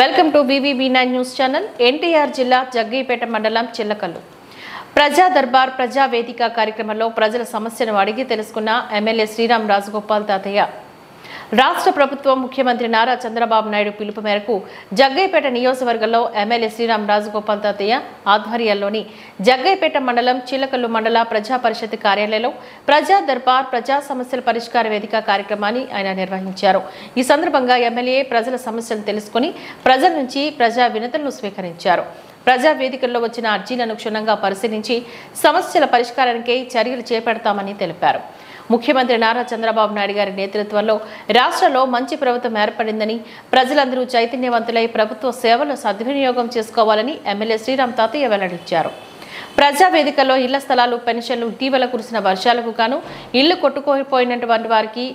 Welcome to BBB9 news channel. NTR జిల్లా జగ్గయ్యపేట మండలం చిల్లకల్లు ప్రజా దర్బార్ ప్రజా వేదిక కార్యక్రమంలో ప్రజల సమస్యను అడిగి తెలుసుకున్న ఎమ్మెల్యే శ్రీరామ్ రాజగోపాల్ తాతయ్య. రాష్ట్ర ప్రభుత్వం ముఖ్యమంత్రి నారా చంద్రబాబు నాయుడు పిలుపు మేరకు జగ్గయ్యపేట నియోజకవర్గంలో ఎమ్మెల్యే శ్రీరామ్ రాజగోపాల్ తాతయ్య ఆధ్వర్యంలోని జగ్గయ్యపేట మండలం చిల్లకల్లు మండల ప్రజా పరిషత్ కార్యాలయంలో ప్రజా దర్బార్ ప్రజా సమస్యల పరిష్కార వేదిక కార్యక్రమాన్ని ఆయన నిర్వహించారు. ఈ సందర్భంగా ఎమ్మెల్యే ప్రజల సమస్యలు తెలుసుకుని ప్రజల నుంచి ప్రజా వినతులను స్వీకరించారు. ప్రజా వేదికల్లో వచ్చిన అర్జీలను క్షుణ్ణంగా పరిశీలించి సమస్యల పరిష్కారానికి చర్యలు చేపడతామని తెలిపారు. ముఖ్యమంత్రి నారా చంద్రబాబు నాయుడు గారి నేతృత్వంలో రాష్ట్రంలో మంచి ప్రభుత్వం ఏర్పడిందని, ప్రజలందరూ చైతన్యవంతులై ప్రభుత్వ సేవలు సద్వినియోగం చేసుకోవాలని ఎమ్మెల్యే శ్రీరామ్ తాతయ్య వెల్లడించారు. ప్రజా వేదికల్లో ఇళ్ల స్థలాలు, పెన్షన్లు, ఇటీవల కురిసిన వర్షాలకు గాను ఇళ్లు కొట్టుకుపోయినటువంటి వారికి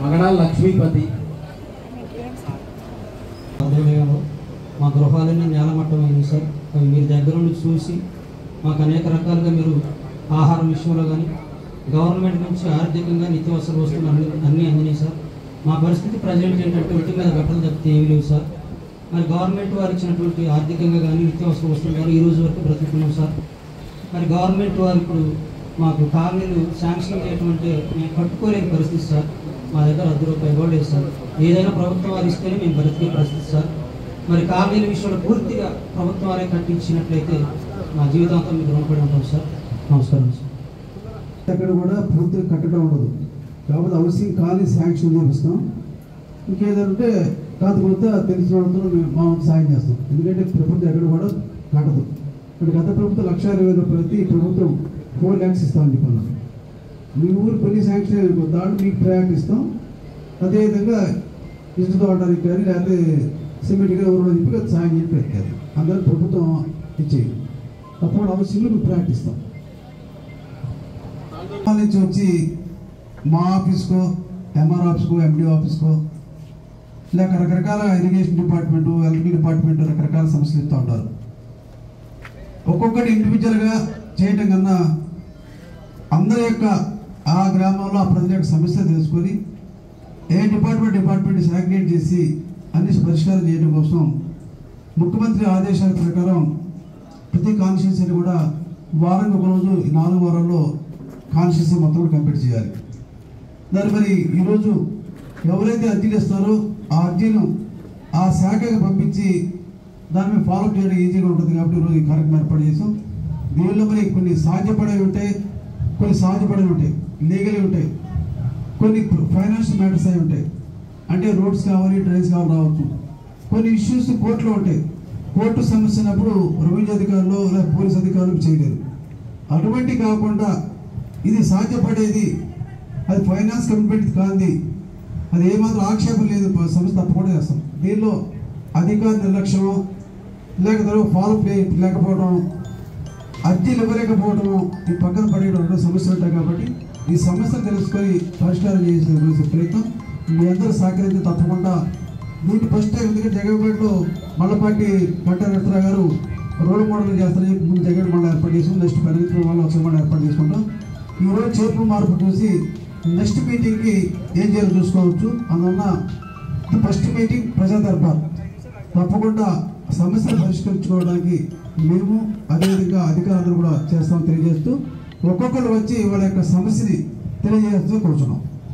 మగడా లక్ష్మీపతి మా గృహాలన్నీ నేలమట్టమైంది సార్. అవి మీరు దగ్గర నుండి చూసి మాకు అనేక రకాలుగా మీరు ఆహారం విషయంలో కానీ గవర్నమెంట్ నుంచి ఆర్థికంగా నిత్యావసర వస్తువులు అన్నీ అందినాయి సార్. మా పరిస్థితి ప్రజెంట్ ఏంటంటే ఒంటి మీద గట్టలు తప్పితే ఏమీ లేవు సార్. మరి గవర్నమెంట్ వారు ఇచ్చినటువంటి ఆర్థికంగా కానీ నిత్యావసర వస్తువులు కానీ ఈ రోజు వరకు బ్రతుకుతున్నాం సార్. మరి గవర్నమెంట్ వారు ఇప్పుడు మాకు కాలనీలు శాంక్షన్ చేయటమంటే మేము కట్టుకోలేని పరిస్థితి సార్. మా దగ్గర ₹10 కూడా లేదు సార్. ఏదైనా ప్రభుత్వం వారు ఇస్తేనే మేము బ్రతికే పరిస్థితి సార్. మరి కాలనీల విషయంలో పూర్తిగా ప్రభుత్వం వారే కట్టించినట్లయితే మా జీవితాంతం మీకు రుణపడి ఉంటాం సార్. నమస్కారం సార్. అక్కడ కూడా పూర్తిగా కట్టడం ఉండదు కాబట్టి హౌసింగ్ కాలనీ శాంక్షన్ చేపిస్తాం. ఇంకేదంటే కాకపోతే తెలిసిన వాళ్ళతో మా సాయం చేస్తాం. ఎందుకంటే ప్రభుత్వం ఎక్కడ కూడా కట్టదు. ఇప్పుడు గత ప్రభుత్వం ₹1,20,000 ఈ ప్రభుత్వం 4 lakhs ఇస్తామని చెప్పన్నారు. మీ ఊరు కొన్ని శాంక్షన్ అయిపోతుంది, దాంట్లో మీకు ప్రయారిటీ ఇస్తాం. అదేవిధంగా ఇసుకతో ఆడడానికి కానీ లేకపోతే సిమెంట్గా ఎవరు చెప్పి సాయం చేసి పెట్టారు. అందరూ ప్రభుత్వం ఇచ్చేది అప్పుడు హౌసింగ్లో మీకు ప్రయారిటీ ఇస్తాం. నుంచి వచ్చి మా ఆఫీస్కో, ఎంఆర్ ఆఫీస్కో, ఎండి ఆఫీస్కో లేక రకరకాల ఇరిగేషన్ డిపార్ట్మెంటు, ఎలక్ట్రికల్ డిపార్ట్మెంట్ రకరకాల సమస్యలు ఇస్తూ ఉంటారు. ఒక్కొక్కటి ఇండివిజువల్గా చేయటం కన్నా అందరి యొక్క ఆ గ్రామంలో ఆ ప్రజల యొక్క సమస్యలు తెలుసుకొని ఏ డిపార్ట్మెంట్ సాగ్రిగేట్ చేసి అన్ని పరిష్కారం చేయడం కోసం ముఖ్యమంత్రి ఆదేశాల ప్రకారం ప్రతి కాన్స్టిట్యూన్సీని కూడా వారానికి ఒక రోజు 4 వారాల్లో కాన్స్టిట్యూన్సీ మొత్తం కూడా కంప్లీట్ చేయాలి. దాన్ని మరి ఈరోజు ఎవరైతే అర్జీలు ఇస్తారో ఆ అర్జీను ఆ శాఖకు పంపించి దాని మీద ఫాలోఅప్ చేయడం ఈజీగా ఉంటుంది. కాబట్టి ఈరోజు ఈ కార్యక్రమం ఏర్పాటు చేసాం. దీనిలో మరి కొన్ని సాధ్యపడేవి ఉంటాయి, కొన్ని సాధ్యపడేవి ఉంటాయి, లీగల్ ఉంటాయి, కొన్ని ఫైనాన్షియల్ మ్యాటర్స్ అవి ఉంటాయి. అంటే రోడ్స్ కావాలి, డ్రైన్స్ కావాలి రావచ్చు. కొన్ని ఇష్యూస్ కోర్టులో ఉంటాయి. కోర్టు సమస్య అయినప్పుడు రెవెన్యూ అధికారులు లేదా పోలీస్ అధికారులు చేయలేరు. అటువంటి కాకుండా ఇది సాధ్యపడేది, అది ఫైనాన్స్ కమిట్మెంట్ కాంది, అది ఏమాత్రం ఆక్షేపం లేదు, సమస్య తప్పకుండా చేస్తాం. దీనిలో అధికార నిర్లక్ష్యం లేకపోతే ఫాలోఅప్ లేకపోవడం, అర్జీలు ఇవ్వలేకపోవడము, ఈ పక్కన పడేయడం సమస్యలు ఉంటాయి. కాబట్టి ఈ సమస్యలు తెలుసుకొని పరిష్కారం చేసే ప్రయత్నం మీ అందరూ సహకరించి తప్పకుండా దీన్ని ఫస్ట్ టైం. ఎందుకంటే జగన్పేటలో మల్లపాటి వెంకటేశ్వర గారు రోల్ మోడల్ చేస్తారని ముందు జగన్ మండలం ఏర్పాటు చేసుకుని నెక్స్ట్ పరిగెత్తిన వాళ్ళు ఒక మండలం ఏర్పాటు చేసుకుంటాం. ఈరోజు చేర్పు మార్పు చూసి నెక్స్ట్ మీటింగ్కి ఏం చేయాలో చూసుకోవచ్చు. అందువల్ల ఫస్ట్ మీటింగ్ ప్రజా దర్బార్ తప్పకుండా సమస్యలు పరిష్కరించుకోవడానికి మేము అదేవిధంగా అధికారులు కూడా చేస్తామని తెలియజేస్తూ ఒక్కొక్కరు వచ్చి వాళ్ళ యొక్క సమస్యని తెలియజేస్తూ కూర్చున్నాం.